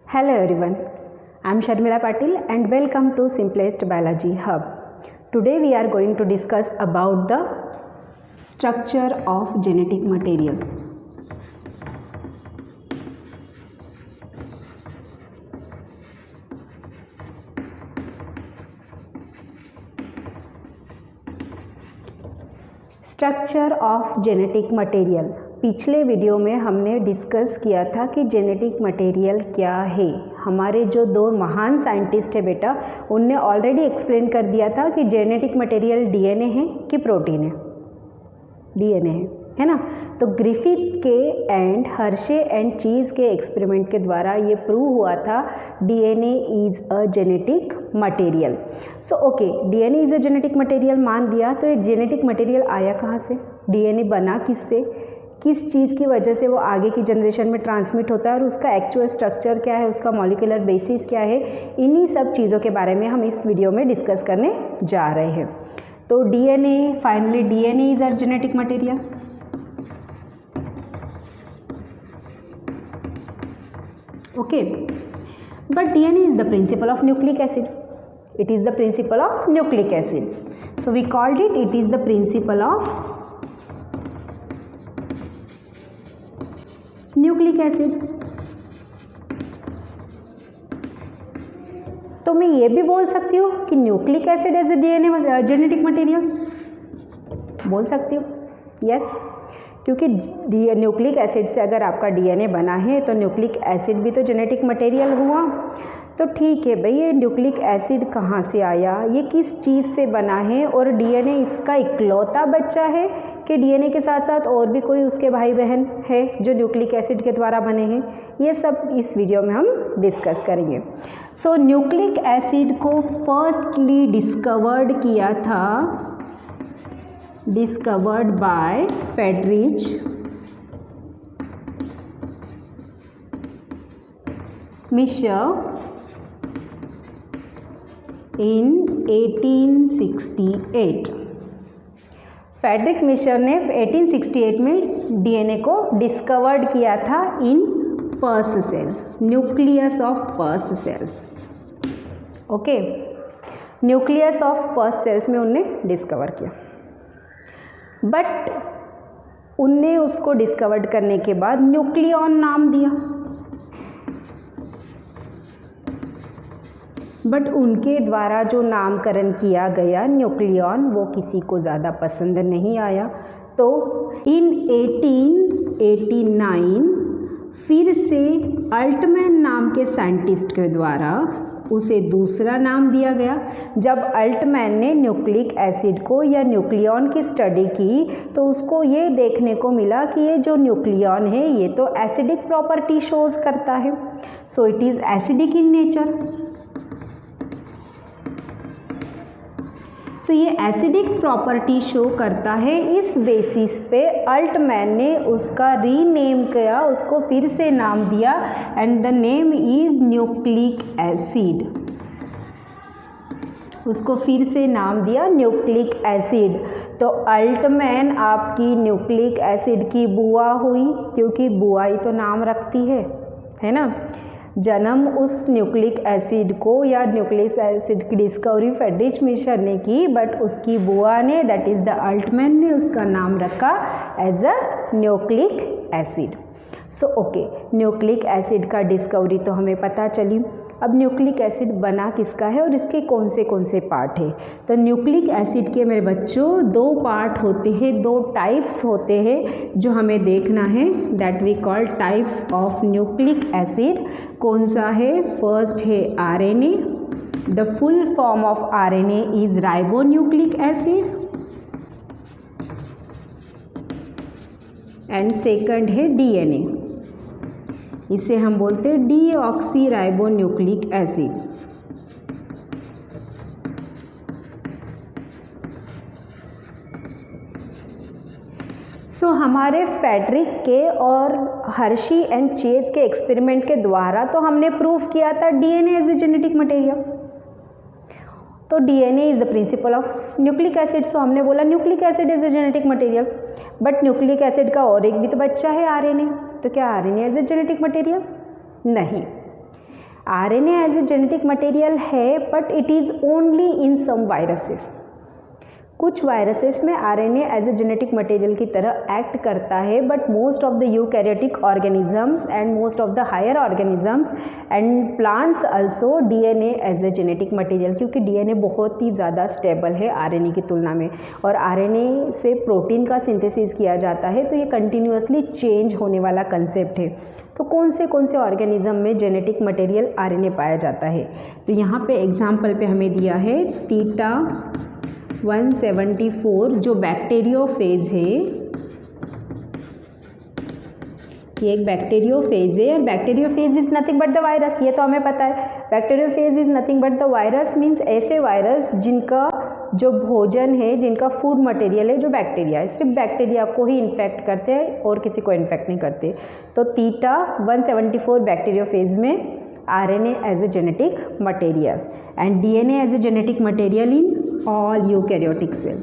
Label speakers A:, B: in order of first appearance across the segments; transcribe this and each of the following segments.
A: Hello everyone, I am Sharmila Patil and welcome to Simplest Biology Hub. Today we are going to discuss about the structure of genetic material. Structure of genetic material. पिछले video में हमने discuss किया था कि genetic material क्या है। हमारे जो दो महान साइंटिस्ट है बेटा, उनने ऑलरेडी एक्सप्लेन कर दिया था कि जेनेटिक मटेरियल डीएनए है कि प्रोटीन है। डीएनए है ना। तो ग्रिफिथ के एंड हर्शे एंड चीज़ के एक्सपेरिमेंट के द्वारा ये प्रूव हुआ था DNA is a genetic material. So okay, DNA is a genetic material मान लिया, तो ये जेनेटिक मटेरियल आया कहाँ से? डीएनए बना किससे, किस चीज़ की वजह से वो आगे की जनरेशन में ट्रांसमिट होता है और उसका एक्चुअल स्ट्रक्चर क्या है, उसका मॉलिक्यूलर बेसिस क्या है, इन्हीं सब चीज़ों के बारे में हम इस वीडियो में डिस्कस करने जा रहे हैं। तो DNA, finally DNA is a genetic material. Okay, but DNA is the principle of nucleic acid. It is the principle of nucleic acid. So we called it, it is the principle of nucleic acid. तो मैं ये भी बोल सकती हूँ कि nucleic acid as a DNA genetic material, बोल सकती हूँ, यस। क्योंकि न्यूक्लिक एसिड से अगर आपका डीएनए बना है तो न्यूक्लिक एसिड भी तो जेनेटिक मटेरियल हुआ। तो ठीक है भाई, ये न्यूक्लिक एसिड कहाँ से आया, ये किस चीज़ से बना है, और डीएनए इसका इकलौता बच्चा है कि डीएनए के साथ साथ और भी कोई उसके भाई बहन है जो न्यूक्लिक एसिड के द्वारा बने हैं, ये सब इस वीडियो में हम डिस्कस करेंगे। सो न्यूक्लिक एसिड को firstly discovered by Friedrich Miescher in 1868। Friedrich Miescher ने 1868 में डीएनए को डिस्कवर्ड किया था in pus cell, nucleus of pus cells. Okay, nucleus of pus cells में उनने डिस्कवर किया। बट उनने उसको डिस्कवर्ड करने के बाद न्यूक्लियॉन नाम दिया, बट उनके द्वारा जो नामकरण किया गया न्यूक्लियॉन वो किसी को ज़्यादा पसंद नहीं आया। तो इन 1889 फिर से अल्टमैन नाम के साइंटिस्ट के द्वारा उसे दूसरा नाम दिया गया। जब अल्टमैन ने न्यूक्लिक एसिड को या न्यूक्लियॉन की स्टडी की तो उसको ये देखने को मिला कि ये जो न्यूक्लियॉन है ये तो एसिडिक प्रॉपर्टी शोज करता है। So it is acidic in nature. तो ये एसिडिक प्रॉपर्टी शो करता है, इस बेसिस पे अल्टमैन ने उसका रीनेम किया, उसको फिर से नाम दिया and the name is nucleic acid. उसको फिर से नाम दिया न्यूक्लिक एसिड। तो अल्टमैन आपकी न्यूक्लिक एसिड की बुआ हुई, क्योंकि बुआ ही तो नाम रखती है ना। जन्म उस न्यूक्लिक एसिड को या न्यूक्लिक एसिड की डिस्कवरी फ्रेडरिच मिशर ने की, बट उसकी बुआ ने, दैट इज़ द अल्टमैन ने, उसका नाम रखा as a nucleic acid. So okay, nucleic acid का डिस्कवरी तो हमें पता चली। अब न्यूक्लिक एसिड बना किसका है और इसके कौन से पार्ट है? तो न्यूक्लिक एसिड के मेरे बच्चों दो पार्ट होते हैं, दो टाइप्स होते हैं जो हमें देखना है, that we call types of nucleic acid. कौन सा है? फर्स्ट है RNA, the full form of RNA is ribonucleic acid, and second है डीएनए, इसे हम बोलते हैं डीऑक्सी राइबोन्यूक्लिक एसिड। सो हमारे फ्रेडरिक के और हर्शी एंड चेज के एक्सपेरिमेंट के द्वारा तो हमने प्रूफ किया था DNA is a genetic material. तो DNA is the principle of nucleic acid. So हमने बोला nucleic acid is a genetic material, but nucleic acid का और एक भी तो बच्चा है आरएनए। तो क्या RNA is a genetic material? नहीं। RNA as a genetic material है, but it is only in some viruses. कुछ वायरसेस में RNA as a genetic material की तरह एक्ट करता है, but most of the eukaryotic organisms and most of the higher organisms and plants also DNA as a genetic material, क्योंकि DNA बहुत ही ज़्यादा स्टेबल है आरएनए की तुलना में, और आरएनए से प्रोटीन का सिंथेसिस किया जाता है, तो ये कंटिन्यूसली चेंज होने वाला कंसेप्ट है। तो कौन से ऑर्गेनिज्म में जेनेटिक मटेरियल आरएनए पाया जाता है? तो यहाँ पे एग्जाम्पल पे हमें दिया है थीटा 174 जो बैक्टीरियोफेज है, ये एक बैक्टीरियोफेज है, और bacteriophage is nothing but the virus, ये तो हमें पता है। Bacteriophage is nothing but the virus means ऐसे वायरस जिनका जो भोजन है, जिनका फूड मटेरियल है जो बैक्टीरिया है, सिर्फ बैक्टीरिया को ही इन्फेक्ट करते हैं और किसी को इन्फेक्ट नहीं करते। तो थीटा 174 बैक्टीरियोफेज में RNA as a genetic material and DNA as a genetic material in all eukaryotic cell.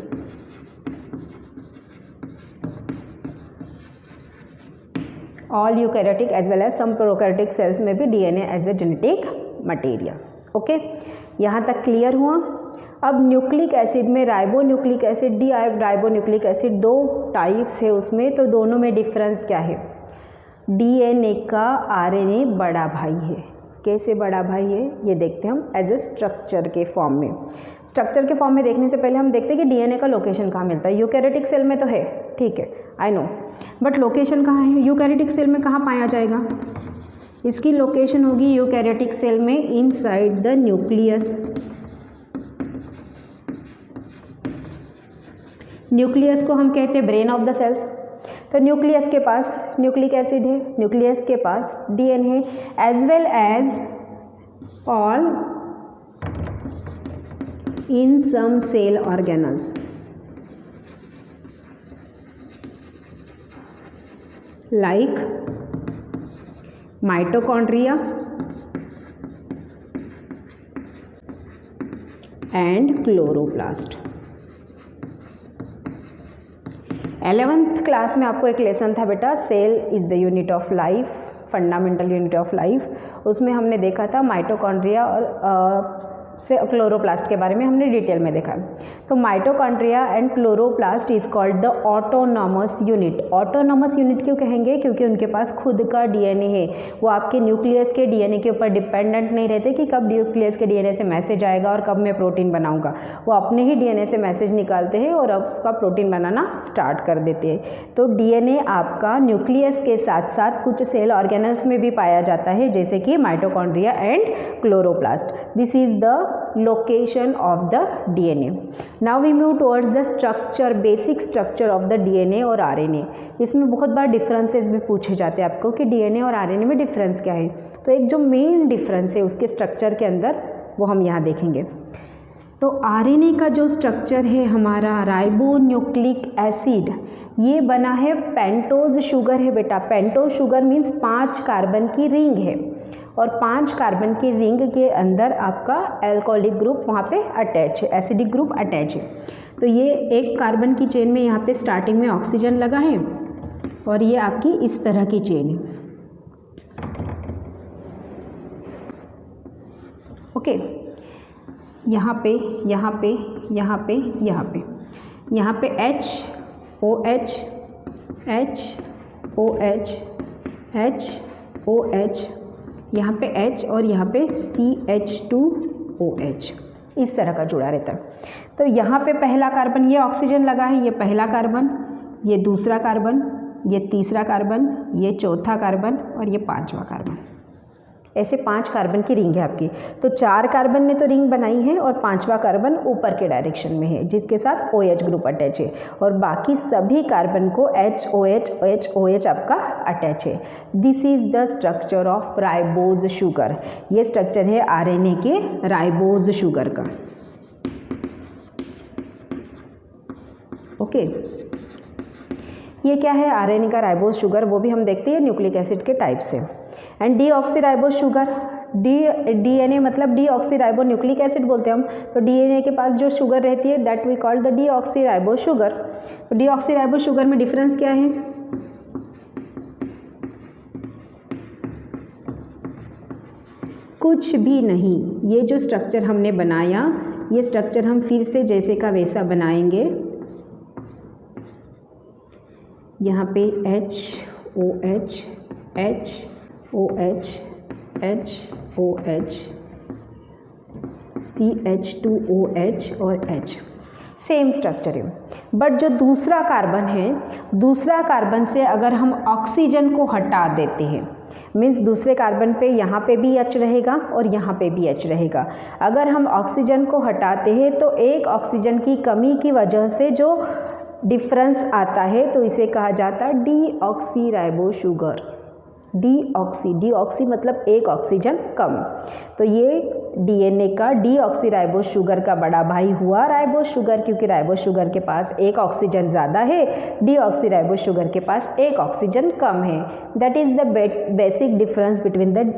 A: All eukaryotic as well as some prokaryotic cells में भी DNA as a genetic material. Okay, यहाँ तक clear हुआ। अब nucleic acid में ribonucleic acid, D ribonucleic acid, दो types है उसमें, तो दोनों में डिफरेंस क्या है? DNA का RNA बड़ा भाई है। कैसे बड़ा भाई है ये देखते हैं हम एज ए स्ट्रक्चर के फॉर्म में। स्ट्रक्चर के फॉर्म में देखने से पहले हम देखते हैं कि डीएनए का लोकेशन कहाँ मिलता है। यूकैरियोटिक सेल में तो है, ठीक है, आई नो, बट लोकेशन कहाँ है? यूकैरियोटिक सेल में कहाँ पाया जाएगा? इसकी लोकेशन होगी यूकैरियोटिक सेल में इनसाइड द न्यूक्लियस। न्यूक्लियस को हम कहते हैं ब्रेन ऑफ द सेल्स। तो न्यूक्लियस के पास न्यूक्लिक एसिड है, न्यूक्लियस के पास डीएनए है, as well as all in some cell organelles like mitochondria and chloroplast. 11th class में आपको एक लेसन था बेटा, cell is the unit of life, fundamental unit of life. उसमें हमने देखा था माइटोकॉन्ड्रिया और से क्लोरोप्लास्ट के बारे में हमने डिटेल में देखा। तो mitochondria and chloroplast is called the autonomous unit. Autonomous unit क्यों कहेंगे? क्योंकि उनके पास खुद का डीएनए है, वो आपके न्यूक्लियस के डीएनए के ऊपर डिपेंडेंट नहीं रहते कि कब न्यूक्लियस के डीएनए से मैसेज आएगा और कब मैं प्रोटीन बनाऊंगा। वो अपने ही डीएनए से मैसेज निकालते हैं और अब उसका प्रोटीन बनाना स्टार्ट कर देते हैं। तो डीएनए आपका न्यूक्लियस के साथ साथ कुछ सेल ऑर्गेनल्स में भी पाया जाता है, जैसे कि mitochondria and chloroplast. This is the location of the DNA. Now we move towards the structure, basic structure of the DNA और RNA. इसमें बहुत बार डिफरेंसेस भी पूछे जाते हैं आपको कि DNA और RNA में डिफरेंस क्या है। तो एक जो मेन डिफरेंस है उसके स्ट्रक्चर के अंदर, वो हम यहाँ देखेंगे। तो RNA का जो स्ट्रक्चर है हमारा राइबोन्यूक्लिक एसिड, ये बना है पेंटोज शुगर है बेटा। पेंटोज शुगर मीन्स 5 कार्बन की रिंग है, और 5 कार्बन की रिंग के अंदर आपका एल्कोहलिक ग्रुप वहाँ पे अटैच है, एसिडिक ग्रुप अटैच है। तो ये एक कार्बन की चेन में यहाँ पे स्टार्टिंग में ऑक्सीजन लगा है, और ये आपकी इस तरह की चेन है। ओके, यहाँ पे यहाँ पे यहाँ पे यहाँ पे यहाँ पे H O H H O H H O H, यहाँ पे H और यहाँ पे CH2OH, इस तरह का जुड़ा रहता है। तो यहाँ पे पहला कार्बन, ये ऑक्सीजन लगा है, ये पहला कार्बन, ये दूसरा कार्बन, ये तीसरा कार्बन, ये चौथा कार्बन और ये 5वां कार्बन। ऐसे 5 कार्बन की रिंग है आपकी। तो 4 कार्बन ने तो रिंग बनाई है और 5वां कार्बन ऊपर के डायरेक्शन में है, जिसके साथ OH ग्रुप अटैच है, और बाकी सभी कार्बन को HOH आपका अटैच है। This is the structure of ribose sugar. ये स्ट्रक्चर है RNA के राइबोज शुगर का। ओके, ये क्या है RNA का राइबोज शुगर, वो भी हम देखते हैं न्यूक्लिक एसिड के टाइप से। एंड डीऑक्सीराइबोज शुगर, डीएनए मतलब डीऑक्सीराइबोन्यूक्लिक एसिड बोलते हैं हम। तो डीएनए के पास जो शुगर रहती है that we call the deoxyribose sugar. तो डीऑक्सीराइबोज शुगर में डिफरेंस क्या है? कुछ भी नहीं। ये जो स्ट्रक्चर हमने बनाया, ये स्ट्रक्चर हम फिर से जैसे का वैसा बनाएंगे। यहाँ पे HOH HOH HOH CH2OH और H, सेम स्ट्रक्चर है। बट जो दूसरा कार्बन है, दूसरा कार्बन से अगर हम ऑक्सीजन को हटा देते हैं, मीन्स दूसरे कार्बन पे यहाँ पे भी H रहेगा और यहाँ पे भी H रहेगा। अगर हम ऑक्सीजन को हटाते हैं तो एक ऑक्सीजन की कमी की वजह से जो डिफरेंस आता है तो इसे कहा जाता है डीऑक्सी राइबो शुगर। डीऑक्सी मतलब एक ऑक्सीजन कम। तो ये डीएनए का डीऑक्सी राइबो शुगर का बड़ा भाई हुआ राइबो शुगर, क्योंकि राइबो शुगर के पास एक ऑक्सीजन ज़्यादा है, डीऑक्सी राइबो शुगर के पास एक ऑक्सीजन कम है। That is the basic difference between the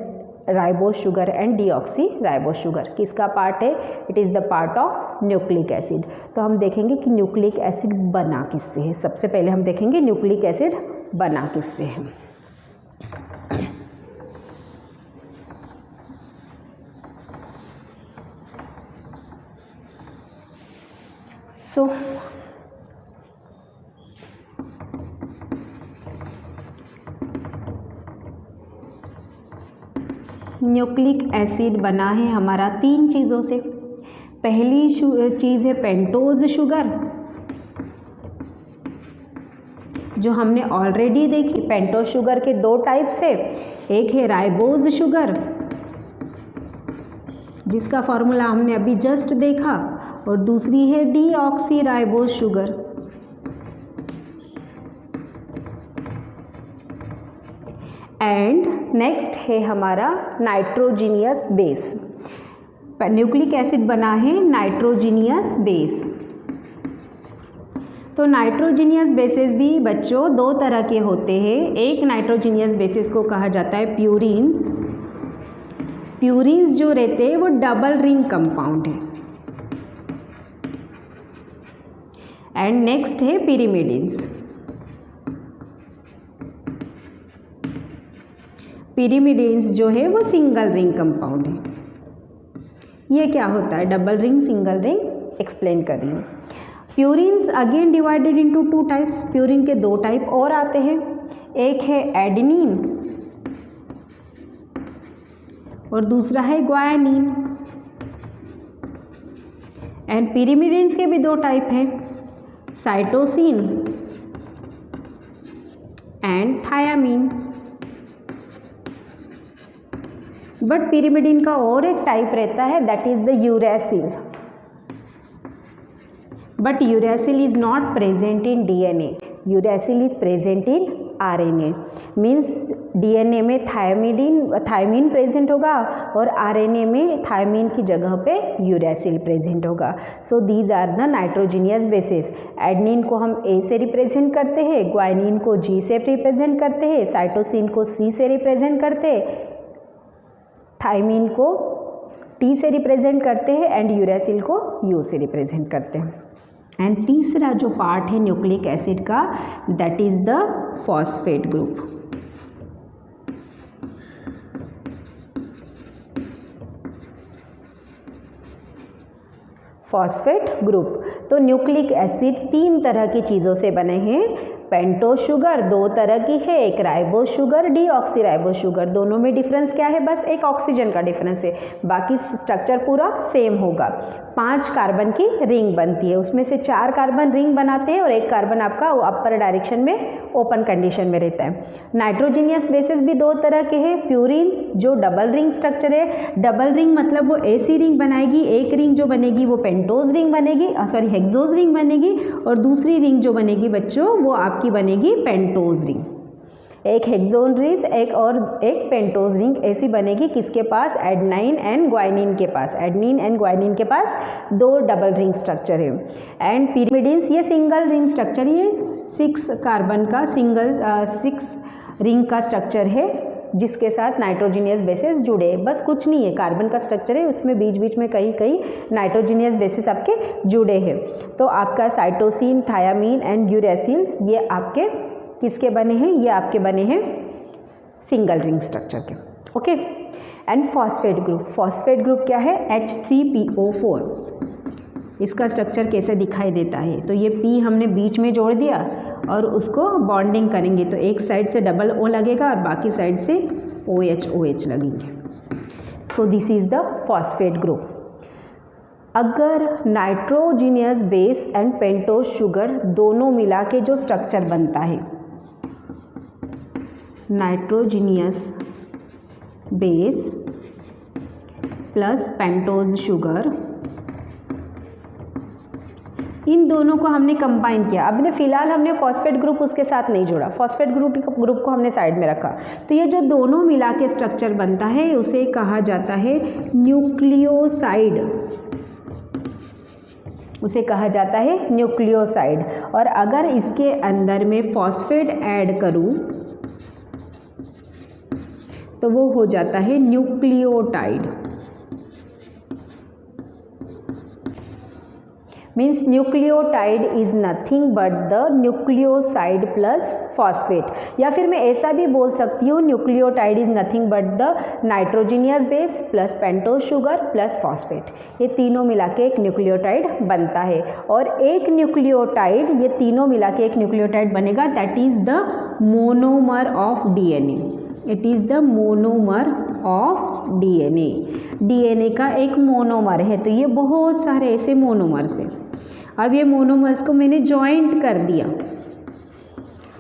A: ribo sugar and deoxy ribo sugar. किसका पार्ट है? It is the part of nucleic acid. तो हम देखेंगे कि न्यूक्लिक एसिड बना किससे है। सबसे पहले हम देखेंगे न्यूक्लिक एसिड बना किससे है। सो न्यूक्लिक एसिड बना है हमारा 3 चीज़ों से। पहली चीज़ है पेंटोज शुगर, जो हमने ऑलरेडी देखी। पेंटोज शुगर के 2 टाइप्स है, एक है राइबोज शुगर जिसका फॉर्मूला हमने अभी जस्ट देखा, और दूसरी है deoxy ribose sugar. And next है हमारा नाइट्रोजीनियस बेस। न्यूक्लिक एसिड बना है नाइट्रोजीनियस बेस। तो नाइट्रोजीनियस बेसेस भी बच्चों 2 तरह के होते हैं। एक नाइट्रोजीनियस बेसेस को कहा जाता है प्यूरिन्स। प्यूरिन्स जो रहते हैं वो डबल रिंग कंपाउंड है। एंड नेक्स्ट है पिरिमिडिन्स। पिरिमिडिन्स जो है वो सिंगल रिंग कंपाउंड है। ये क्या होता है? Double ring, single ring explain कर रही हूँ। Purines again divided into 2 types. Purine के 2 टाइप और आते हैं, एक है एडेनिन और दूसरा है ग्वानिन। एंड पिरिमिडिन्स के भी 2 टाइप हैं, cytosine and thiamine. But pyrimidine का और एक टाइप रहता है, that is the uracil. But uracil is not present in DNA, uracil is present in RNA. Means DNA में थायमीन प्रेजेंट होगा और आरएनए में थायमीन की जगह पे यूरेसिल प्रेजेंट होगा। So these are the nitrogenous bases. Adenine को हम ए से रिप्रेजेंट करते हैं, ग्वानिन को जी से रिप्रेजेंट करते हैं, साइटोसिन को सी से रिप्रेजेंट करते हैं, थायमीन को टी से रिप्रेजेंट करते हैं एंड यूरेसिल को यू से रिप्रेजेंट करते हैं। एंड तीसरा जो पार्ट है न्यूक्लिक एसिड का, that is the phosphate group. Phosphate group. तो न्यूक्लिक एसिड 3 तरह की चीज़ों से बने हैं। पेंटोज शुगर 2 तरह की है, एक ribose sugar, deoxy ribose sugar. दोनों में डिफरेंस क्या है? बस एक ऑक्सीजन का डिफरेंस है, बाकी स्ट्रक्चर पूरा सेम होगा। 5 कार्बन की रिंग बनती है, उसमें से 4 कार्बन रिंग बनाते हैं और एक कार्बन आपका अपर डायरेक्शन में ओपन कंडीशन में रहता है। नाइट्रोजीनियस बेसिस भी 2 तरह के हैं, प्यूरिन्स जो डबल रिंग स्ट्रक्चर है। डबल रिंग मतलब वो ऐसी रिंग बनाएगी, एक रिंग जो बनेगी वो पेंटोज रिंग बनेगी, सॉरी हेक्सोज रिंग बनेगी, और दूसरी रिंग जो बनेगी बच्चों वो आपकी बनेगी पेंटोज रिंग। एक हेक्सोन रिंग एक पेंटोज रिंग ऐसी बनेगी किसके पास? एडेनाइन एंड ग्वानिन के पास। एडेनिन एंड ग्वानिन के पास 2 डबल रिंग स्ट्रक्चर है। एंड पिरिमिडिन्स ये सिंगल रिंग स्ट्रक्चर, ये 6 कार्बन का 6 रिंग का स्ट्रक्चर है जिसके साथ नाइट्रोजीनियस बेसिस जुड़े। बस कुछ नहीं है, कार्बन का स्ट्रक्चर है, उसमें बीच बीच में कई नाइट्रोजीनियस बेसिस आपके जुड़े हैं। तो आपका साइटोसिन, थायामीन एंड यूरेसिल ये आपके किसके बने हैं? ये आपके बने हैं सिंगल रिंग स्ट्रक्चर के। ओके। एंड फॉस्फेट ग्रुप क्या है, H3PO4। इसका स्ट्रक्चर कैसे दिखाई देता है, तो ये P हमने बीच में जोड़ दिया और उसको बॉन्डिंग करेंगे तो एक साइड से डबल O लगेगा और बाकी साइड से OH लगेंगे। So this is the phosphate group. अगर nitrogenous base and pentose sugar दोनों मिला के जो स्ट्रक्चर बनता है, nitrogenous base plus pentose sugar, इन दोनों को हमने कंबाइन किया। अब फिलहाल हमने फॉस्फेट ग्रुप उसके साथ नहीं जोड़ा, फॉस्फेट ग्रुप को हमने साइड में रखा। तो ये जो दोनों मिला के स्ट्रक्चर बनता है उसे कहा जाता है न्यूक्लियोसाइड, उसे कहा जाता है न्यूक्लियोसाइड। और अगर इसके अंदर में फॉस्फेट ऐड करूं तो वो हो जाता है nucleotide. Means nucleotide is nothing but the nucleoside plus phosphate, या फिर मैं ऐसा भी बोल सकती हूँ nucleotide is nothing but the nitrogenous base plus pentose sugar plus phosphate, ये तीनों मिला के एक न्यूक्लियोटाइड बनता है। और एक न्यूक्लियोटाइड, ये तीनों मिला के एक न्यूक्लियोटाइड बनेगा, that is the monomer of DNA. It is the monomer of DNA. DNA का एक मोनोमर है, तो ये बहुत सारे ऐसे मोनोमर्स हैं। अब ये मोनोमर्स को मैंने जॉइंट कर दिया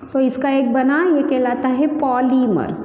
A: तो इसका एक बना, ये कहलाता है पॉलीमर।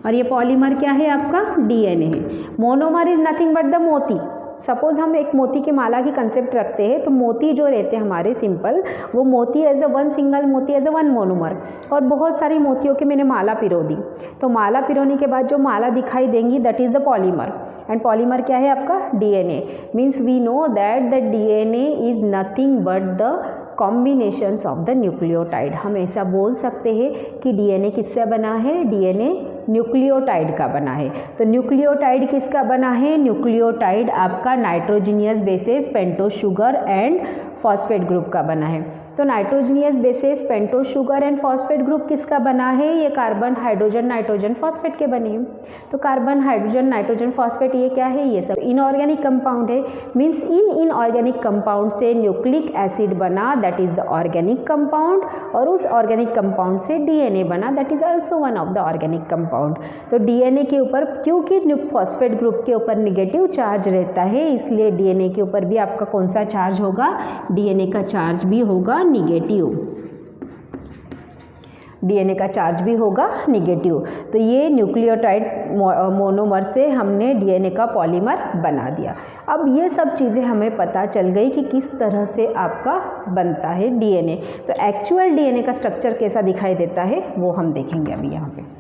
A: और ये पॉलीमर क्या है, आपका डीएनए है। Monomer is nothing but the मोती। सपोज हम एक मोती की माला की कंसेप्ट रखते हैं, तो मोती जो रहते हैं हमारे सिंपल, वो मोती एज अ वन सिंगल मोती एज अ वन मोनोमर, और बहुत सारी मोतियों की मैंने माला पिरो दी, तो माला पिरोने के बाद जो माला दिखाई देंगी that is the polymer. And polymer क्या है आपका, DNA. Means we know that the DNA is nothing but the combinations of the nucleotide. हम ऐसा बोल सकते हैं कि डीएनए किससे बना है, डीएनए न्यूक्लियोटाइड का बना है। तो न्यूक्लियोटाइड किसका बना है, न्यूक्लियोटाइड आपका nitrogenous bases pentose sugar and phosphate group का बना है। तो nitrogenous bases pentose sugar and phosphate group किसका बना है, ये कार्बन हाइड्रोजन नाइट्रोजन फॉस्फेट के बने हैं। तो कार्बन हाइड्रोजन नाइट्रोजन फॉस्फेट ये क्या है, ये सब इनऑर्गेनिक कंपाउंड है। मीन्स इन इनऑर्गेनिक कंपाउंड से न्यूक्लिक एसिड बना, that is the organic compound, और उस ऑर्गेनिक कंपाउंड से डीएनए बना, that is also one of the organic compound. तो डीएनए के ऊपर, क्योंकि फॉस्फेट ग्रुप के ऊपर निगेटिव चार्ज रहता है, इसलिए डीएनए के ऊपर भी आपका कौन सा चार्ज होगा, डीएनए का चार्ज भी होगा निगेटिव। डीएनए का चार्ज भी होगा निगेटिव। तो ये न्यूक्लियोटाइड मोनोमर से हमने डीएनए का पॉलीमर बना दिया। अब ये सब चीज़ें हमें पता चल गई कि किस तरह से आपका बनता है डीएनए। तो एक्चुअल डीएनए का स्ट्रक्चर कैसा दिखाई देता है वो हम देखेंगे अभी यहाँ पे।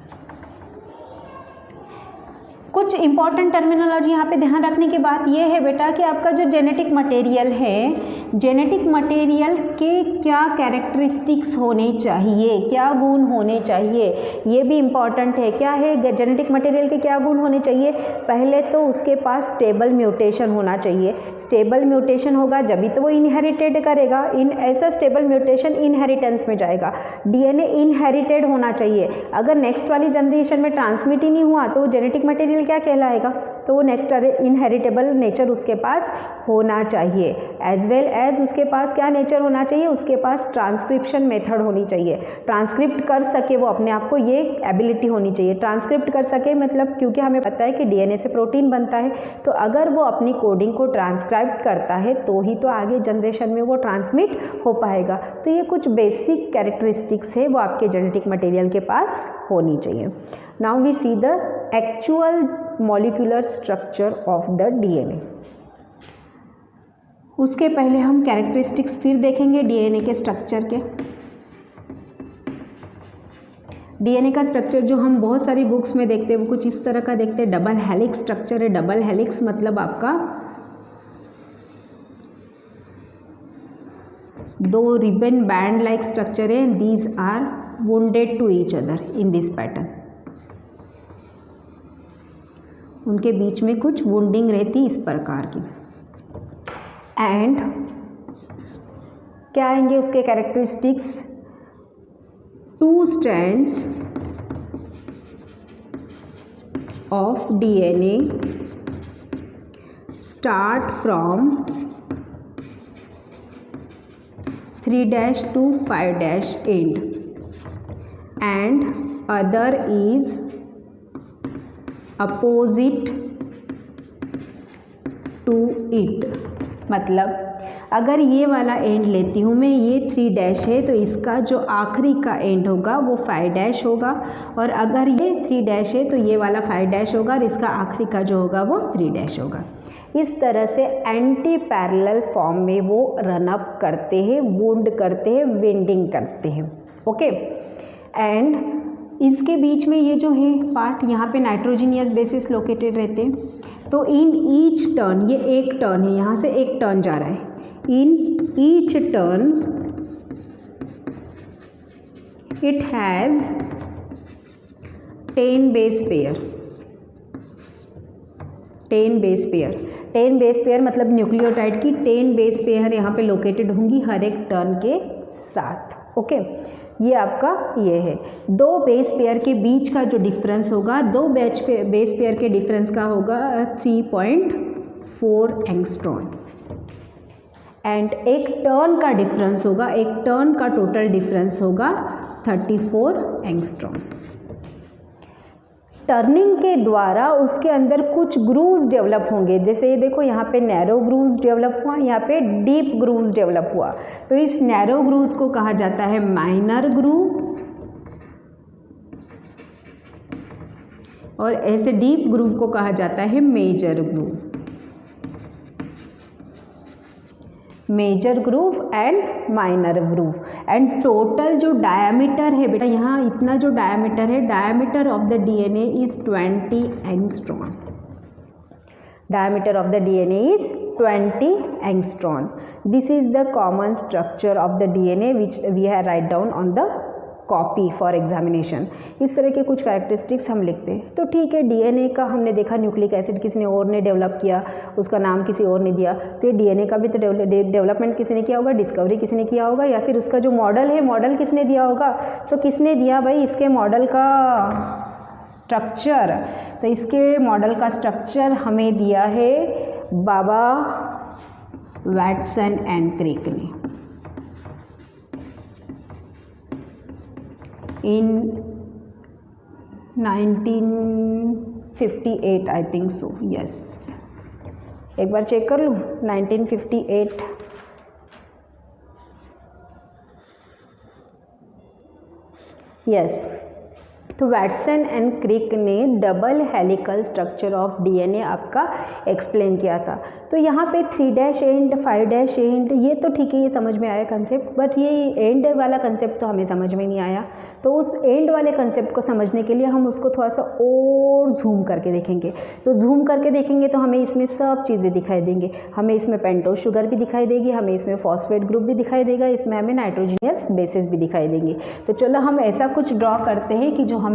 A: कुछ इंपॉर्टेंट टर्मिनोलॉजी यहाँ पे ध्यान रखने की बात ये है बेटा कि आपका जो जेनेटिक मटेरियल है, जेनेटिक मटेरियल के क्या कैरेक्टरिस्टिक्स होने चाहिए, क्या गुण होने चाहिए, ये भी इम्पॉर्टेंट है। क्या है जेनेटिक मटेरियल के क्या गुण होने चाहिए, पहले तो उसके पास स्टेबल म्यूटेशन होना चाहिए। स्टेबल म्यूटेशन होगा जब भी तो वो इनहेरिटेड करेगा, ऐसा स्टेबल म्यूटेशन इनहेरिटेंस में जाएगा। डीएनए इनहेरिटेड होना चाहिए। अगर नेक्स्ट वाली जनरेशन में ट्रांसमिट ही नहीं हुआ तो जेनेटिक मटेरियल क्या कहलाएगा, तो वो नेक्स्ट इनहेरिटेबल नेचर उसके पास होना चाहिए। एज वेल एज उसके पास क्या नेचर होना चाहिए, उसके पास ट्रांसक्रिप्शन मेथड होनी चाहिए। ट्रांसक्रिप्ट कर सके वो अपने आप को, ये एबिलिटी होनी चाहिए। ट्रांसक्रिप्ट कर सके मतलब, क्योंकि हमें पता है कि डीएनए से प्रोटीन बनता है, तो अगर वो अपनी कोडिंग को ट्रांसक्राइब करता है तो ही तो आगे जनरेशन में वो ट्रांसमिट हो पाएगा। तो ये कुछ बेसिक कैरेक्टरिस्टिक्स है वो आपके जेनेटिक मटेरियल के पास होनी चाहिए। Now we see the actual molecular structure of the DNA. उसके पहले हम कैरेक्टरिस्टिक्स फिर देखेंगे डीएनए के स्ट्रक्चर के। डीएनए का स्ट्रक्चर जो हम बहुत सारी बुक्स में देखते हैं वो कुछ इस तरह का देखते हैं। डबल हेलिक्स स्ट्रक्चर है। डबल हेलिक्स मतलब आपका दो रिबन बैंड लाइक स्ट्रक्चर है। These are wounded to each other in this pattern. उनके बीच में कुछ वुंडिंग रहती इस प्रकार की। एंड क्या आएंगे उसके characteristics, two strands of DNA start from 3' to 5' end and other is opposite to it। मतलब अगर ये वाला एंड लेती हूँ मैं, ये 3' है तो इसका जो आखिरी का एंड होगा वो 5' होगा, और अगर ये 3' है तो ये वाला 5' होगा और इसका आखिरी का जो होगा वो 3' होगा। इस तरह से एंटी पैरेलल फॉर्म में वो रन अप करते हैं, वुंड करते हैं, विंडिंग करते हैं। ओके, एंड इसके बीच में ये जो है पार्ट, यहाँ पे नाइट्रोजीनियस बेसिस लोकेटेड रहते हैं। तो इन ईच टर्न, ये एक टर्न है, यहाँ से एक टर्न जा रहा है, in each turn it has 10 base pair. 10 base pair, 10 base pair मतलब न्यूक्लियोटाइड की 10 बेस पेयर यहाँ पे लोकेटेड होंगी हर एक टर्न के साथ। ओके, ये आपका ये है। 2 बेस पेयर के बीच का जो डिफरेंस होगा, 2 बेस पेयर के डिफरेंस का होगा 3.4 एंगस्ट्रॉन, एंड एक टर्न का डिफरेंस होगा, एक टर्न का टोटल डिफरेंस होगा 34 एंगस्ट्रॉन। टर्निंग के द्वारा उसके अंदर कुछ ग्रूव्स डेवलप होंगे, जैसे ये देखो यहाँ पे नैरो ग्रूव्स डेवलप हुआ, यहाँ पे डीप ग्रूव्स डेवलप हुआ। तो इस नैरो ग्रूव्स को कहा जाता है माइनर ग्रूव, और ऐसे डीप ग्रूव को कहा जाता है major groove. Major groove and minor groove. And total जो डायमीटर है बेटा, यहाँ इतना जो डायमीटर है, diameter of the DNA is 20 angstrom. Diameter of the DNA is 20 angstrom. This is the common structure of the DNA which we have write down on the copy for examination. इस तरह के कुछ characteristics हम लिखते हैं। तो ठीक है, डीएनए का हमने देखा न्यूक्लिक एसिड किसी ने और ने डेवलप किया, उसका नाम किसी और ने दिया, तो ये डीएनए का भी तो डेवलपमेंट किसी ने किया होगा, डिस्कवरी किसी ने किया होगा, या फिर उसका जो मॉडल है, मॉडल किसने दिया होगा। तो किसने दिया भाई इसके मॉडल का स्ट्रक्चर, तो इसके मॉडल का स्ट्रक्चर हमें दिया है बाबा वैटसन एंड क्रिक ने in 1958 I think so, yes, एक बार चेक कर लूँ, 1958। यस, तो वैटसन एंड क्रिक ने double helical structure of DNA आपका एक्सप्लेन किया था। तो यहाँ पे 3' एंड 5' एंड, ये तो ठीक है, ये समझ में आया कंसेप्ट, बट ये एंड वाला कंसेप्ट तो हमें समझ में नहीं आया। तो उस एंड वाले कंसेप्ट को समझने के लिए हम उसको थोड़ा सा और जूम करके देखेंगे। तो जूम करके देखेंगे तो हमें इसमें सब चीज़ें दिखाई देंगे। हमें इसमें पेंटोज शुगर भी दिखाई देगी, हमें इसमें फॉस्फेट ग्रुप भी दिखाई देगा, इसमें हमें नाइट्रोजीनियस बेसिस भी दिखाई देंगे। तो चलो हम ऐसा कुछ ड्रॉ करते हैं कि जो हमें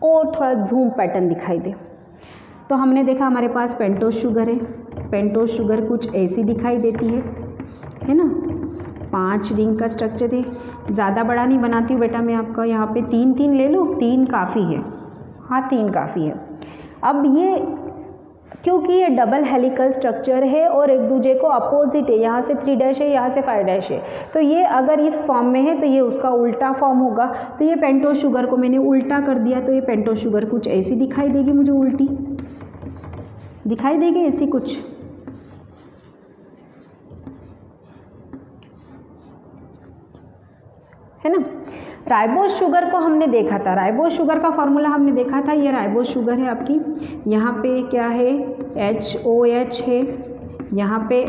A: और थोड़ा जूम पैटर्न दिखाई दे। तो हमने देखा हमारे पास पेंटोज शुगर है, पेंटोज शुगर कुछ ऐसी दिखाई देती है ना, 5 रिंग का स्ट्रक्चर है। ज़्यादा बड़ा नहीं बनाती हूँ बेटा मैं आपका, यहाँ पे 3 ले लो, 3 काफ़ी है, हाँ 3 काफ़ी है। अब ये क्योंकि ये डबल हेलिकल स्ट्रक्चर है और एक दूसरे को अपोजिट है, यहाँ से 3' है, यहाँ से 5' है, तो ये अगर इस फॉर्म में है तो ये उसका उल्टा फॉर्म होगा। तो ये पेंटोज शुगर को मैंने उल्टा कर दिया, तो ये पेंटोज शुगर कुछ ऐसी दिखाई देगी, मुझे उल्टी दिखाई देगी, ऐसी कुछ, है ना। राइबोज शुगर को हमने देखा था, राइबोज शुगर का फॉर्मूला हमने देखा था, ये राइबोज शुगर है आपकी, यहाँ पे क्या है HOH है, यहाँ पे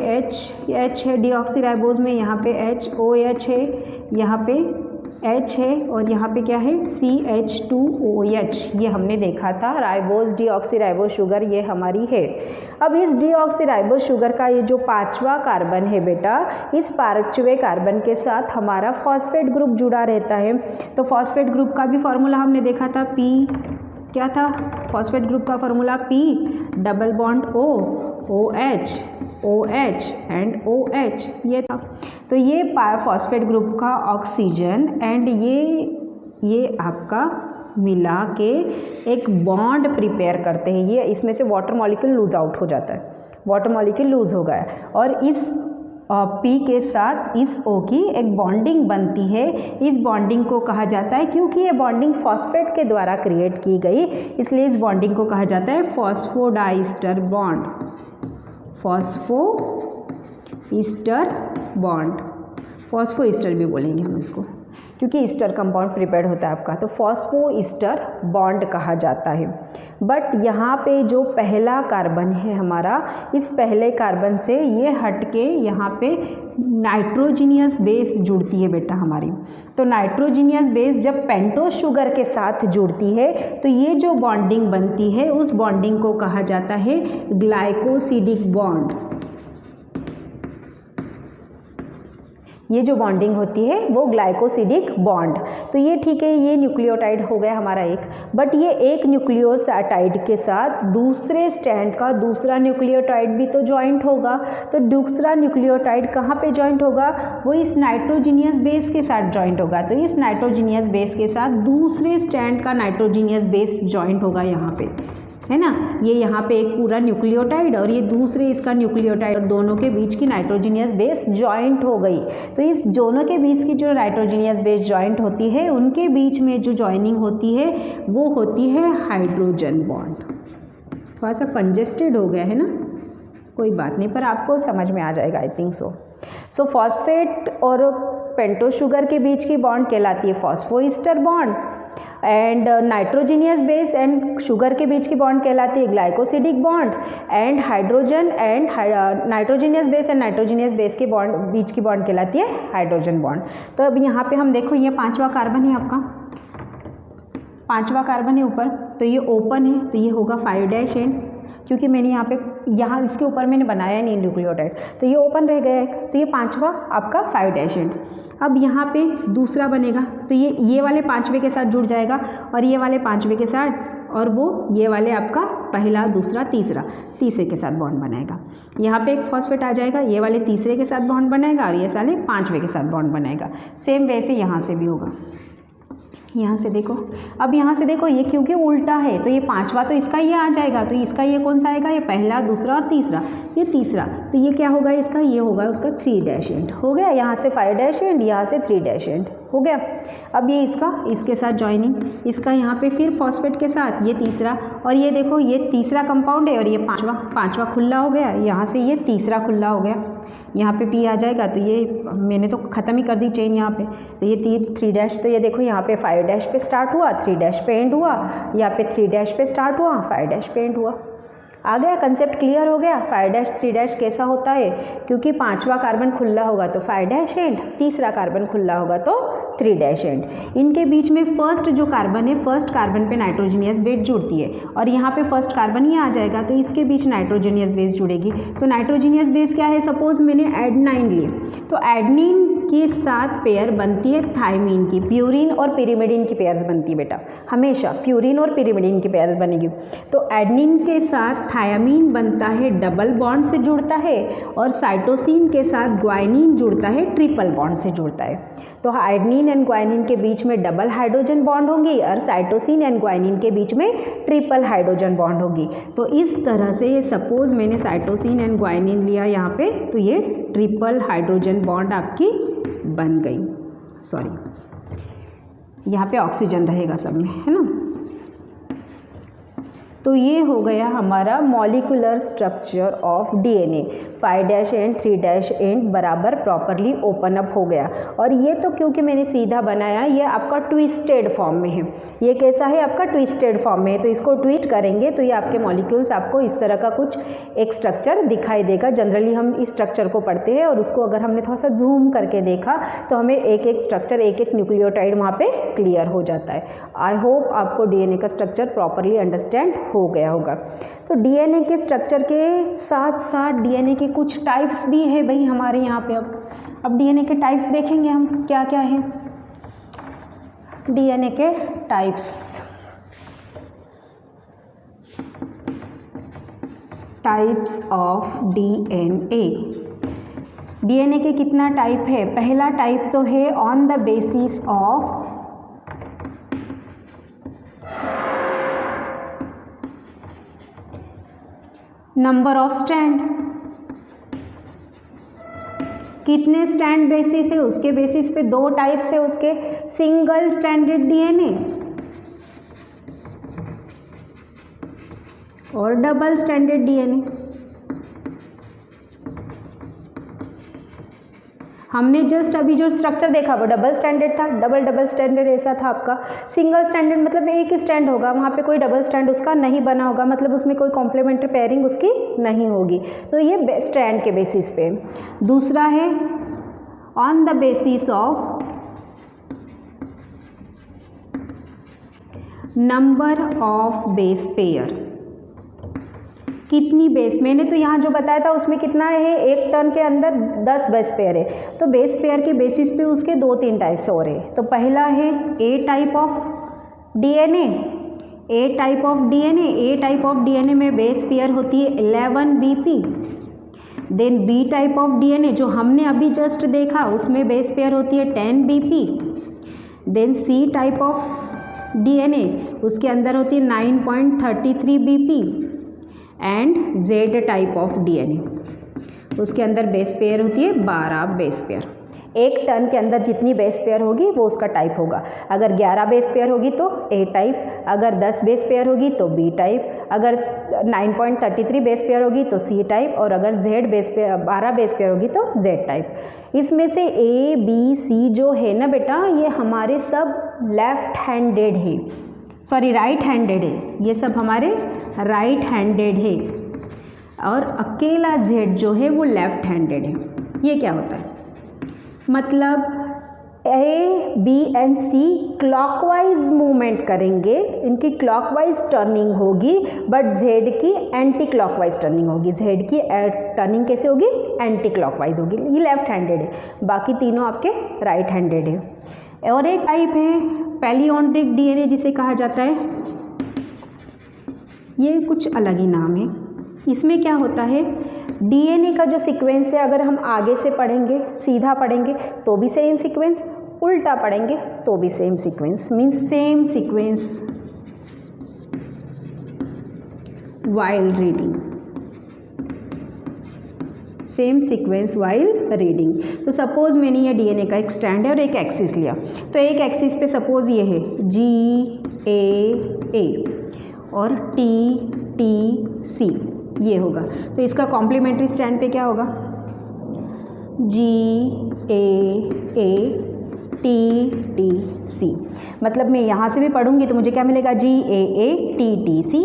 A: H है डीऑक्सी राइबोज में, यहाँ पे HOH है, यहाँ पे H है, और यहाँ पे क्या है CH2OH, ये हमने देखा था। राइबोज डीऑक्सी राइबोज शुगर ये हमारी है। अब इस डीऑक्सी राइबोज शुगर का ये जो 5वां कार्बन है बेटा, इस 5वें कार्बन के साथ हमारा फॉस्फेट ग्रुप जुड़ा रहता है। तो फॉस्फेट ग्रुप का भी फॉर्मूला हमने देखा था, P क्या था, फॉस्फेट ग्रुप का formula P double bond O OH OH and OH ये था। तो ये फॉस्फेट ग्रुप का ऑक्सीजन एंड ये आपका मिला के एक बॉन्ड प्रिपेयर करते हैं। ये इसमें से वाटर मॉलिक्यूल लूज आउट हो जाता है, वाटर मॉलिक्यूल लूज हो गया और इस P के साथ इस O की एक बॉन्डिंग बनती है। इस बॉन्डिंग को कहा जाता है, क्योंकि ये बॉन्डिंग फॉस्फेट के द्वारा क्रिएट की गई इसलिए इस बॉन्डिंग को कहा जाता है फॉस्फोडाइस्टर बॉन्ड, फॉस्फोईस्टर बॉन्ड, फॉस्फोईस्टर भी बोलेंगे हम इसको, क्योंकि ईस्टर कंपाउंड प्रिपेयर्ड होता है आपका, तो फॉस्फोईस्टर बॉन्ड कहा जाता है। बट यहाँ पे जो पहला कार्बन है हमारा, इस पहले कार्बन से ये हट के यहाँ पे नाइट्रोजीनियस बेस जुड़ती है बेटा हमारी। तो नाइट्रोजीनियस बेस जब पेंटोज शुगर के साथ जुड़ती है तो ये जो बॉन्डिंग बनती है उस बॉन्डिंग को कहा जाता है ग्लाइकोसिडिक बॉन्ड। ये जो बॉन्डिंग होती है वो ग्लाइकोसिडिक बॉन्ड। तो ये ठीक है, ये न्यूक्लियोटाइड हो गया हमारा एक, बट ये एक न्यूक्लियोसाइड के साथ दूसरे स्टैंड का दूसरा न्यूक्लियोटाइड भी तो जॉइंट होगा। तो दूसरा न्यूक्लियोटाइड कहाँ पे जॉइंट होगा, वो इस नाइट्रोजीनियस बेस के साथ जॉइंट होगा। तो इस नाइट्रोजीनियस बेस के साथ दूसरे स्टैंड का नाइट्रोजीनियस बेस जॉइंट होगा यहाँ पे, है ना। ये यहाँ पे एक पूरा न्यूक्लियोटाइड और ये दूसरे इसका न्यूक्लियोटाइड और दोनों के बीच की नाइट्रोजीनियस बेस जॉइंट हो गई। तो इस दोनों के बीच की जो नाइट्रोजीनियस बेस जॉइंट होती है उनके बीच में जो जॉइनिंग होती है वो होती है हाइड्रोजन बॉन्ड। थोड़ा सा कंजेस्टेड हो गया है ना, कोई बात नहीं, पर आपको समझ में आ जाएगा I think so. So phosphate और पेंटोज शुगर के बीच की बॉन्ड कहलाती है phosphoester bond and nitrogenous base and sugar के बीच की बॉन्ड कहलाती है glycosidic bond and hydrogen and nitrogenous base and nitrogenous base के बॉन्ड बीच की बॉन्ड कहलाती है हाइड्रोजन बॉन्ड। तो अब यहाँ पे हम देखो ये पांचवा कार्बन है आपका, पांचवा कार्बन है ऊपर, तो ये ओपन है तो ये होगा 5' एंड, क्योंकि मैंने यहाँ इसके ऊपर मैंने बनाया नहीं न्यूक्लियोटाइड तो ये ओपन रह गया एक, तो ये पांचवा आपका 5' एंड। अब यहाँ पे दूसरा बनेगा तो ये वाले पांचवे के साथ जुड़ जाएगा और ये वाले पांचवे के साथ, और वो ये वाले आपका पहला दूसरा तीसरे के साथ बॉन्ड बनाएगा। यहाँ पे एक फॉस्फेट आ जाएगा, ये वाले तीसरे के साथ बॉन्ड बनाएगा और ये साले पांचवे के साथ बॉन्ड बनाएगा। सेम वैसे यहाँ से भी होगा, यहाँ से देखो, अब यहाँ से देखो ये क्योंकि उल्टा है तो ये पांचवा तो इसका ये आ जाएगा, तो इसका ये कौन सा आएगा, ये पहला दूसरा और तीसरा, ये तीसरा, तो ये क्या होगा इसका, ये होगा उसका 3' एंड हो गया। यहाँ से 5' एंड, यहाँ से 3' एंड हो गया। अब ये इसके साथ जॉइनिंग, इसका यहाँ पे फिर फॉस्फेट के साथ ये तीसरा, और ये देखो ये तीसरा कंपाउंड है और ये पांचवा खुला हो गया, यहाँ से ये तीसरा खुला हो गया, यहाँ पे P आ जाएगा, तो ये मैंने तो ख़त्म ही कर दी चेन यहाँ पे, तो ये 3', तो ये देखो यहाँ पे 5' पे स्टार्ट हुआ, 3' पे एंड हुआ, यहाँ पे 3' पे स्टार्ट हुआ, 5' पे एंड हुआ। आ गया कंसेप्ट, क्लियर हो गया। 5' 3' कैसा होता है, क्योंकि पांचवा कार्बन खुला होगा तो 5' एंड, तीसरा कार्बन खुला होगा तो 3' एंड। इनके बीच में फर्स्ट जो कार्बन है, फर्स्ट कार्बन पे नाइट्रोजीनियस बेस जुड़ती है और यहाँ पे फर्स्ट कार्बन ही आ जाएगा तो इसके बीच नाइट्रोजीनियस बेस जुड़ेगी। तो नाइट्रोजीनियस बेस क्या है, सपोज मैंने एडेनाइन लिए तो एडेनिन के साथ पेयर बनती है थायमीन की, प्यूरिन और पिरिमिडिन की पेयर्स बनती है बेटा, हमेशा प्यूरिन और पिरिमिडिन की पेयर्स बनेगी। तो एडेनिन के साथ थायमीन बनता है, डबल बॉन्ड से जुड़ता है, और साइटोसिन के साथ ग्वाइनिन जुड़ता है, ट्रिपल बॉन्ड से जुड़ता है। तो एडेनिन एंड ग्वाइनिन के बीच में डबल हाइड्रोजन बॉन्ड होगी और साइटोसिन एंड ग्वाइनिन के बीच में ट्रिपल हाइड्रोजन बॉन्ड होगी। तो इस तरह से सपोज मैंने साइटोसिन एंड ग्वाइनिन लिया यहाँ पे, तो ये ट्रिपल हाइड्रोजन बॉन्ड आपकी बन गई। सॉरी, यहाँ पे ऑक्सीजन रहेगा सब में, है ना। तो ये हो गया हमारा molecular structure of DNA. 5' and 3' and बराबर प्रॉपरली ओपन अप हो गया। और ये तो क्योंकि मैंने सीधा बनाया, ये आपका ट्विस्टेड फॉर्म में है। ये कैसा है आपका, ट्विस्टेड फॉर्म में है। तो इसको ट्विस्ट करेंगे तो ये आपके मॉलिक्यूल्स आपको इस तरह का कुछ एक स्ट्रक्चर दिखाई देगा। जनरली हम इस स्ट्रक्चर को पढ़ते हैं और उसको अगर हमने थोड़ा सा जूम करके देखा तो हमें एक एक स्ट्रक्चर, एक एक न्यूक्लियोटाइड वहाँ पे क्लियर हो जाता है। आई होप आपको डीएनए का स्ट्रक्चर प्रॉपरली अंडरस्टैंड हो गया होगा। तो डीएनए के स्ट्रक्चर के साथ साथ डीएनए के कुछ टाइप्स भी है भाई हमारे यहाँ पे। अब डीएनए के टाइप्स देखेंगे हम क्या क्या है। डीएनए के टाइप्स ऑफ डीएनए। डीएनए के कितना टाइप है, पहला टाइप तो है on the basis of number of strand, कितने स्ट्रैंड बेसिस है, उसके बेसिस पे दो टाइप्स है उसके, सिंगल स्ट्रैंडेड डीएनए और डबल स्ट्रैंडेड डीएनए। हमने जस्ट अभी जो स्ट्रक्चर देखा वो डबल स्टैंडर्ड था, डबल स्टैंडर्ड ऐसा था आपका। सिंगल स्टैंडर्ड मतलब एक ही स्टैंड होगा, वहाँ पे कोई डबल स्टैंड उसका नहीं बना होगा, मतलब उसमें कोई कॉम्प्लीमेंट्री पेयरिंग उसकी नहीं होगी। तो ये स्ट्रैंड के बेसिस पे। दूसरा है on the basis of number of base pair, कितनी बेस, मैंने तो यहाँ जो बताया था उसमें कितना है, एक टर्न के अंदर 10 बेस पेयर है, तो बेस पेयर के बेसिस पे उसके 2-3 टाइप्स हो रहे हैं। तो पहला है A type of DNA, A type of DNA, A type of DNA में बेस पेयर होती है 11 BP. Then B type of DNA जो हमने अभी जस्ट देखा उसमें बेस पेयर होती है 10 BP. Then C type of DNA उसके अंदर होती है 9.33 BP. And Z type of DNA उसके अंदर बेस पेयर होती है 12 बेस पेयर। एक टन के अंदर जितनी बेस पेयर होगी वो उसका टाइप होगा। अगर 11 बेस पेयर होगी तो ए टाइप, अगर 10 बेस पेयर होगी तो बी टाइप, अगर 9.33 बेस पेयर होगी तो सी टाइप, और अगर Z base pair 12 base pair होगी तो जेड टाइप। इसमें से ए बी सी जो है ना बेटा, ये हमारे सब लेफ्ट हैंडेड है, सॉरी राइट हैंडेड है, ये सब हमारे राइट हैंडेड है, और अकेला जेड जो है वो लेफ्ट हैंडेड है। ये क्या होता है, मतलब A B and C clockwise movement करेंगे, इनकी क्लॉकवाइज टर्निंग होगी, बट जेड की एंटी क्लॉकवाइज टर्निंग होगी। जेड की टर्निंग कैसे होगी, एंटी क्लॉकवाइज होगी। ये लेफ्ट हैंडेड है, बाकी तीनों आपके राइट हैंडेड है। और एक टाइप है पैलियोंड्रिक डीएनए जिसे कहा जाता है, ये कुछ अलग ही नाम है। इसमें क्या होता है, डीएनए का जो सीक्वेंस है अगर हम आगे से पढ़ेंगे, सीधा पढ़ेंगे तो भी सेम सीक्वेंस, उल्टा पढ़ेंगे तो भी same sequence, means same sequence while reading, same sequence while reading. तो सपोज मैंने ये डीएनए का एक स्ट्रैंड है और एक एक्सिस लिया, तो एक एक्सिस पे सपोज ये है GAA और TTC, ये होगा। तो इसका कॉम्प्लीमेंट्री स्ट्रैंड पे क्या होगा, GAA TTC। मतलब मैं यहाँ से भी पढ़ूंगी तो मुझे क्या मिलेगा, GAA TTC,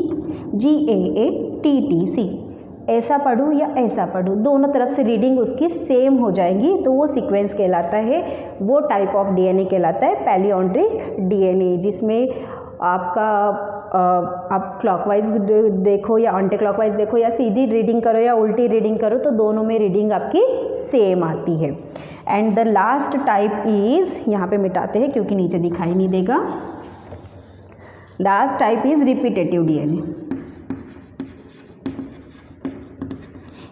A: GAA TTC। ऐसा पढ़ूँ या ऐसा पढ़ूँ, दोनों तरफ से रीडिंग उसकी सेम हो जाएगी, तो वो सीक्वेंस कहलाता है, वो टाइप ऑफ डीएनए कहलाता है पैलियोंड्रिक डीएनए, जिसमें आपका आप क्लॉकवाइज देखो या एंटी क्लॉकवाइज देखो या सीधी रीडिंग करो या उल्टी रीडिंग करो, तो दोनों में रीडिंग आपकी सेम आती है। And the last type is, यहाँ पे मिटाते हैं क्योंकि नीचे दिखाई नहीं देगा, last type is repetitive DNA.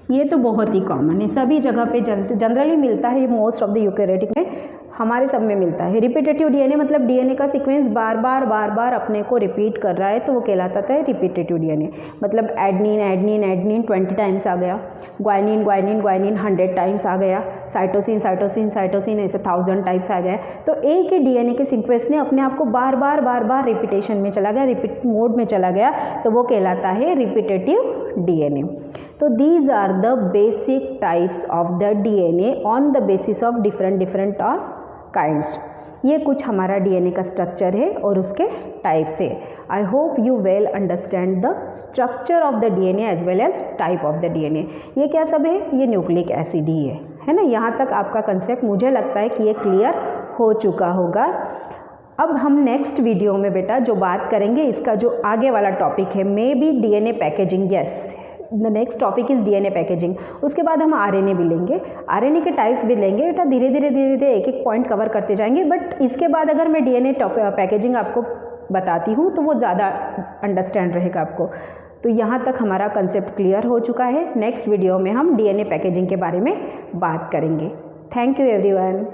A: ये तो बहुत ही कॉमन है, सभी जगह पे जनरली मिलता है, मोस्ट ऑफ द यूकैरियोटिक में हमारे सब में मिलता है। रिपीटेटिव डीएनए मतलब डीएनए का सीक्वेंस बार बार अपने को रिपीट कर रहा है, तो वो कहलाता है रिपीटेटिव डीएनए। मतलब एडनिन एडनिन एडनिन 20 टाइम्स आ गया, ग्वाइनिन ग्वाइनिन ग्वाइनिन 100 टाइम्स आ गया, साइटोसिन साइटोसिन साइटोसिन ऐसे 1000 टाइम्स आ गया। तो एक ही डीएनए के सीक्वेंस ने अपने आप को बार बार रिपीटेशन में चला गया, रिपीट मोड में चला गया, तो वो कहलाता है रिपीटेटिव डीएनए। तो these are the basic types of the DNA on the basis of different kinds. ये कुछ हमारा डीएनए का स्ट्रक्चर है और उसके टाइप्स है। I hope you well understand the structure of the DNA as well as type of the DNA. ये क्या सब है, ये न्यूक्लिक एसिड ही है ना। यहाँ तक आपका कंसेप्ट मुझे लगता है कि ये क्लियर हो चुका होगा। अब हम नेक्स्ट वीडियो में बेटा जो बात करेंगे, इसका जो आगे वाला टॉपिक है, may be DNA packaging, yes the next topic is DNA packaging. उसके बाद हम आरएनए भी लेंगे, आरएनए के टाइप्स भी लेंगे बेटा, धीरे धीरे एक एक पॉइंट कवर करते जाएंगे। बट इसके बाद अगर मैं डीएनए पैकेजिंग आपको बताती हूँ तो वो ज़्यादा अंडरस्टैंड रहेगा आपको। तो यहाँ तक हमारा कंसेप्ट क्लियर हो चुका है। नेक्स्ट वीडियो में हम डीएनए पैकेजिंग के बारे में बात करेंगे। Thank you everyone.